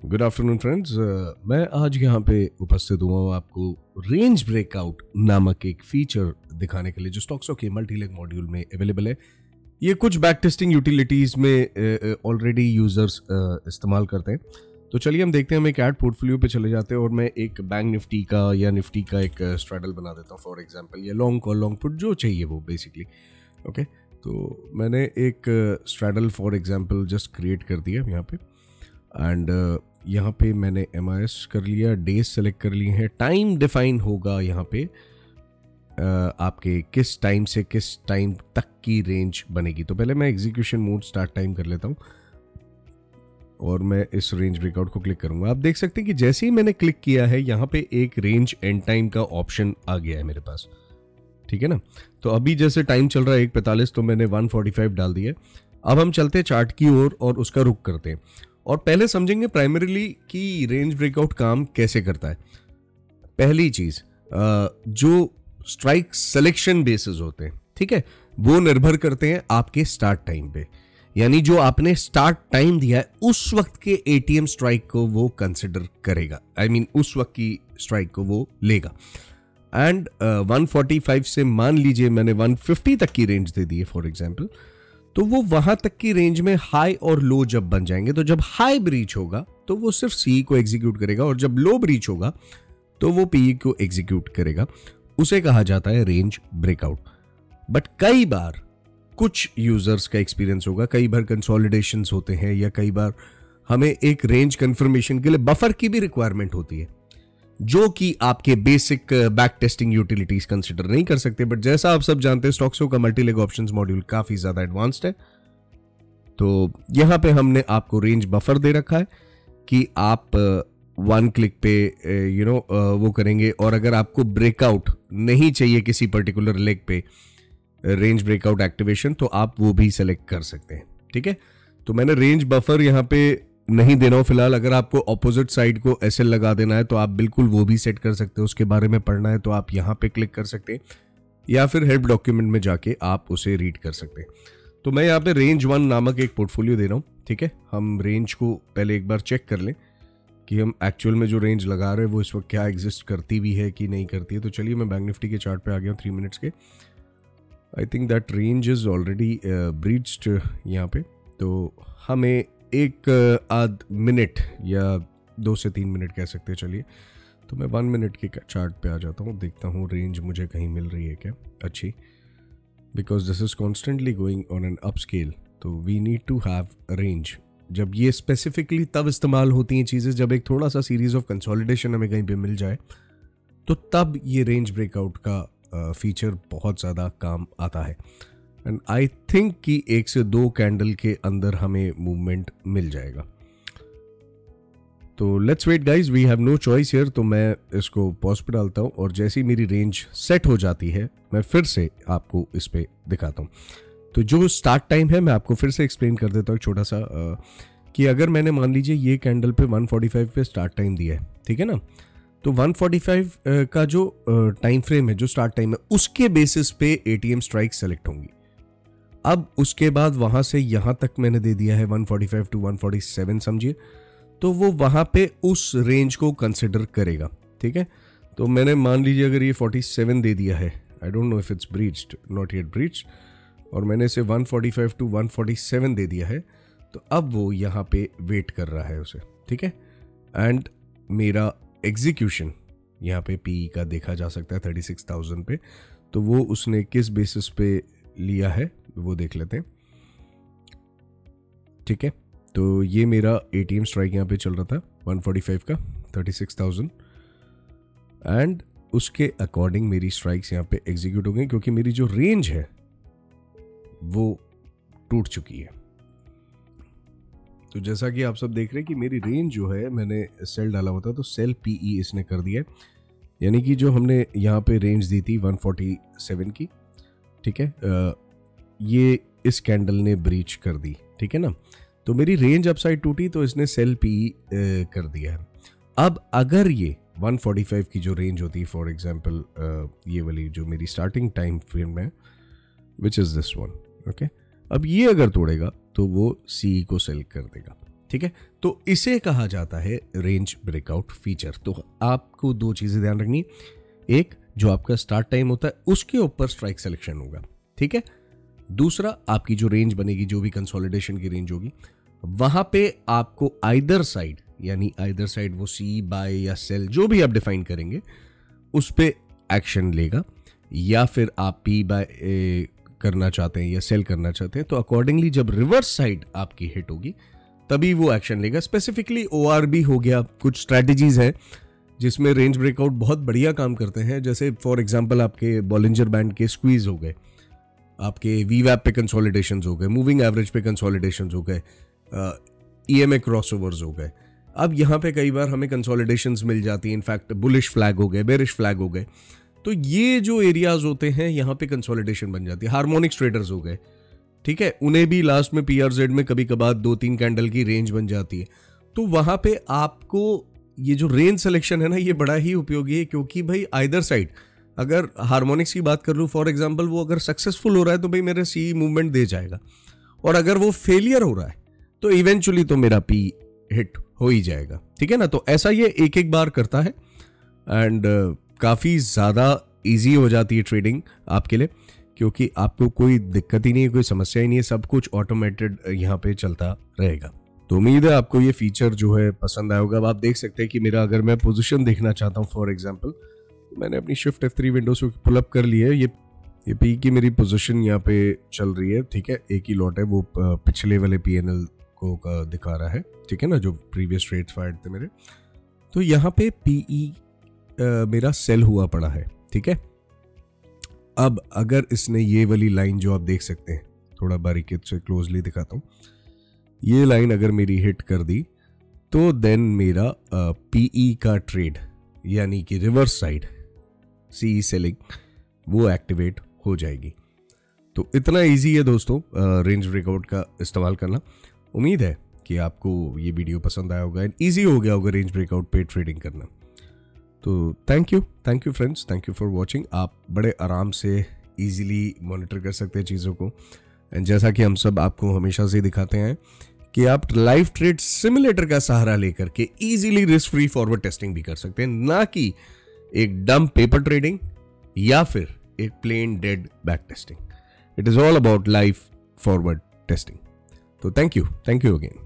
Good afternoon friends. मैं आज यहाँ पे उपस्थित हुआ हूँ आपको रेंज ब्रेकआउट नामक एक फीचर दिखाने के लिए जो स्टॉक्सो के मल्टीलेग मॉड्यूल में अवेलेबल है। ये कुछ बैक टेस्टिंग यूटिलिटीज़ में ऑलरेडी यूजर्स इस्तेमाल करते हैं। तो चलिए हम देखते हैं, हम एक ऐड पोर्टफोलियो पे चले जाते हैं और मैं एक बैंक निफ्टी का या निफ्टी का एक स्ट्रैडल बना देता हूँ फॉर एग्जांपल, या लॉन्ग कॉल लॉन्ग पुट जो चाहिए वो बेसिकली। ओके, तो मैंने एक straddle for example just create कर दिया यहाँ पे एंड यहाँ पे मैंने MIS कर लिया, डेज सेलेक्ट कर लिए हैं, टाइम डिफाइन होगा यहाँ पे आपके किस टाइम से किस टाइम तक की रेंज बनेगी। तो पहले मैं एग्जीक्यूशन मोड स्टार्ट टाइम कर लेता हूँ और मैं इस रेंज ब्रेकआउट को क्लिक करूंगा। आप देख सकते हैं कि जैसे ही मैंने क्लिक किया है यहाँ पे एक रेंज एंड टाइम का ऑप्शन आ गया है मेरे पास, ठीक है ना। तो अभी जैसे टाइम चल रहा है 1:45, तो मैंने 1:45 डाल दिया। अब हम चलते हैं चार्ट की ओर और उसका रुख करते हैं और पहले समझेंगे प्राइमरीली कि रेंज ब्रेकआउट काम कैसे करता है। पहली चीज, जो स्ट्राइक सिलेक्शन बेसिस होते हैं, ठीक है, वो निर्भर करते हैं आपके स्टार्ट टाइम पे। यानी जो आपने स्टार्ट टाइम दिया है उस वक्त के ATM स्ट्राइक को वो कंसिडर करेगा, उस वक्त की स्ट्राइक को वो लेगा। एंड 145 से मान लीजिए मैंने 150 तक की रेंज दे दी है फॉर एग्जांपल, तो वो वहां तक की रेंज में हाई और लो जब बन जाएंगे, तो जब हाई ब्रीच होगा तो वो सिर्फ CE को एग्जीक्यूट करेगा और जब लो ब्रीच होगा तो वो PE को एग्जीक्यूट करेगा। उसे कहा जाता है रेंज ब्रेकआउट। बट कई बार कुछ यूजर्स का एक्सपीरियंस होगा, कई बार कंसोलिडेशंस होते हैं या कई बार हमें एक रेंज कंफर्मेशन के लिए बफर की भी रिक्वायरमेंट होती है, जो कि आपके basic back testing utilities consider नहीं कर सकते। बट जैसा आप सब जानते हैं स्टॉक्सो का मल्टीलेग ऑप्शंस मॉड्यूल काफी ज्यादा एडवांस्ड है, तो यहां पे हमने आपको रेंज बफर दे रखा है कि आप वन क्लिक पे वो करेंगे, और अगर आपको ब्रेकआउट नहीं चाहिए किसी पर्टिकुलर लेग पे रेंज ब्रेकआउट एक्टिवेशन, तो आप वो भी सेलेक्ट कर सकते हैं, ठीक है। तो मैंने रेंज बफर यहाँ पे नहीं देना हो फिलहाल। अगर आपको ऑपोजिट साइड को SL लगा देना है तो आप बिल्कुल वो भी सेट कर सकते हो। उसके बारे में पढ़ना है तो आप यहाँ पे क्लिक कर सकते हैं या फिर हेल्प डॉक्यूमेंट में जाके आप उसे रीड कर सकते हैं। तो मैं यहाँ पे रेंज 1 नामक एक पोर्टफोलियो दे रहा हूँ, ठीक है। हम रेंज को पहले एक बार चेक कर लें कि हम एक्चुअल में जो रेंज लगा रहे हैं वो इस वक्त क्या एग्जिस्ट करती भी है कि नहीं करती है। तो चलिए मैं बैंक निफ्टी के चार्ट पे आ गया हूँ 3 मिनट्स के। I think that range is already breached यहाँ पे। तो हमें एक आध मिनट या 2 से 3 मिनट कह सकते हैं, चलिए। तो मैं 1 मिनट के चार्ट पे आ जाता हूँ, देखता हूँ रेंज मुझे कहीं मिल रही है क्या अच्छी, because this is constantly going on an up scale. तो we need to have range. जब ये स्पेसिफिकली तब इस्तेमाल होती हैं चीज़ें जब एक थोड़ा सा सीरीज ऑफ कंसोलिडेशन हमें कहीं पे मिल जाए, तो तब ये रेंज ब्रेकआउट का फीचर बहुत ज़्यादा काम आता है। एंड आई थिंक कि 1 से 2 कैंडल के अंदर हमें मूवमेंट मिल जाएगा। तो let's wait guys, we have no choice here. तो मैं इसको पॉज पे डालता हूँ और जैसे ही मेरी रेंज सेट हो जाती है मैं फिर से आपको इस पे दिखाता हूँ। तो जो स्टार्ट टाइम है मैं आपको फिर से एक्सप्लेन कर देता हूँ छोटा सा, कि अगर मैंने मान लीजिए ये कैंडल पे 145 पे स्टार्ट टाइम दिया है, ठीक है ना, तो 145 का जो टाइम फ्रेम है, जो स्टार्ट टाइम है, उसके बेसिस पे ATM स्ट्राइक सेलेक्ट होंगी। अब उसके बाद वहां से यहां तक मैंने दे दिया है 145 टू 147 समझिए, तो वो वहां पे उस रेंज को कंसिडर करेगा, ठीक है। तो मैंने मान लीजिए अगर ये 47 दे दिया है, I don't know if it's breached, not yet breached, और मैंने इसे 145 टू 147 दे दिया है, तो अब वो यहाँ पे वेट कर रहा है उसे, ठीक है। एंड मेरा एग्जीक्यूशन यहाँ पे PE का देखा जा सकता है 36,000 पे। तो वो उसने किस बेसिस पे लिया है वो देख लेते हैं, ठीक है। तो ये मेरा ATM स्ट्राइक यहाँ पे चल रहा था 145 का 36,000, एंड उसके अकॉर्डिंग मेरी स्ट्राइक्स यहाँ पे एग्जीक्यूट हो गई क्योंकि मेरी जो रेंज है वो टूट चुकी है। तो जैसा कि आप सब देख रहे हैं कि मेरी रेंज जो है, मैंने सेल डाला हुआ था तो सेल PE इसने कर दिया है, यानी कि जो हमने यहाँ पे रेंज दी थी 147 की, ठीक है, ये इस कैंडल ने ब्रीच कर दी, ठीक है ना। तो मेरी रेंज अपसाइड टूटी तो इसने सेल PE कर दिया है। अब अगर ये 145 की जो रेंज होती है फॉर एग्जांपल, ये वाली जो मेरी स्टार्टिंग टाइम फ्रेम है, which is this one, okay, अब ये अगर तोड़ेगा तो वो CE को सेल कर देगा, ठीक है, तो इसे कहा जाता है रेंज ब्रेकआउट फीचर। तो आपको दो चीज़ें ध्यान रखनी, एक जो आपका स्टार्ट टाइम होता है उसके ऊपर स्ट्राइक सिलेक्शन होगा, ठीक है। दूसरा आपकी जो रेंज बनेगी, जो भी कंसोलिडेशन की रेंज होगी, वहां पे आपको आइदर साइड, यानी आइदर साइड वो सी, बाय या सेल जो भी आप डिफाइन करेंगे उस पे एक्शन लेगा, या फिर आप पी बाय करना चाहते हैं या सेल करना चाहते हैं तो अकॉर्डिंगली जब रिवर्स साइड आपकी हिट होगी तभी वो एक्शन लेगा। स्पेसिफिकली ORB हो गया, कुछ स्ट्रैटेजीज है जिसमें रेंज ब्रेकआउट बहुत बढ़िया काम करते हैं। जैसे फॉर एग्जांपल आपके बॉलिंजर बैंड के स्क्वीज हो गए, आपके वीवैप पे कंसोलिडेशन हो गए, मूविंग एवरेज पे कंसोलिडेशन हो गए, EMA क्रॉसओवर्स हो गए। अब यहाँ पे कई बार हमें कंसोलिडेशंस मिल जाती है, इनफैक्ट बुलिश फ्लैग हो गए, बेरिश फ्लैग हो गए, तो ये जो एरियाज होते हैं यहाँ पे कंसोलिडेशन बन जाती है। हार्मोनिक्स ट्रेडर्स हो गए, ठीक है, उन्हें भी लास्ट में PRZ में कभी कभार 2-3 कैंडल की रेंज बन जाती है। तो वहां पे आपको ये जो रेंज सिलेक्शन है ना, ये बड़ा ही उपयोगी है, क्योंकि भाई आइदर साइड, अगर हार्मोनिक्स की बात कर लूँ फॉर एग्जांपल, वो अगर सक्सेसफुल हो रहा है तो भाई मेरे सी मूवमेंट दे जाएगा, और अगर वो फेलियर हो रहा है तो इवेंचुअली तो मेरा पी हिट हो ही जाएगा, ठीक है ना। तो ऐसा ये एक एक बार करता है एंड काफ़ी ज़्यादा ईजी हो जाती है ट्रेडिंग आपके लिए, क्योंकि आपको कोई दिक्कत ही नहीं है, कोई समस्या ही नहीं है, सब कुछ ऑटोमेटेड यहाँ पे चलता रहेगा। तो उम्मीद है आपको ये फीचर जो है पसंद आया होगा। अब आप देख सकते हैं कि मेरा अगर मैं पोजीशन देखना चाहता हूँ फॉर एग्जांपल, तो मैंने अपनी शिफ्ट F3 विंडोज को पुल अप कर लिया है। ये पी की मेरी पोजीशन यहाँ पे चल रही है, ठीक है, एक ही लॉट है, वो पिछले वाले PNL को दिखा रहा है, ठीक है ना, जो प्रीवियस ट्रेड्स फाइड थे मेरे। तो यहाँ पे PE मेरा सेल हुआ पड़ा है, ठीक है। अब अगर इसने ये वाली लाइन जो आप देख सकते हैं, थोड़ा बारीकी से क्लोजली दिखाता हूँ, ये लाइन अगर मेरी हिट कर दी तो देन मेरा PE का ट्रेड, यानी कि रिवर्स साइड CE सेलिंग, वो एक्टिवेट हो जाएगी। तो इतना इजी है दोस्तों रेंज ब्रेकआउट का इस्तेमाल करना। उम्मीद है कि आपको ये वीडियो पसंद आया होगा एंड ईजी हो गया होगा रेंज ब्रेकआउट पे ट्रेडिंग करना। तो thank you friends, thank you for watching. आप बड़े आराम से इजीली मॉनिटर कर सकते हैं चीज़ों को, एंड जैसा कि हम सब आपको हमेशा से दिखाते हैं कि आप लाइव ट्रेड सिमुलेटर का सहारा लेकर के easily risk free forward testing भी कर सकते हैं, ना कि एक डम पेपर ट्रेडिंग या फिर एक plain dead back testing. It is all about live forward testing. तो थैंक यू अगेन।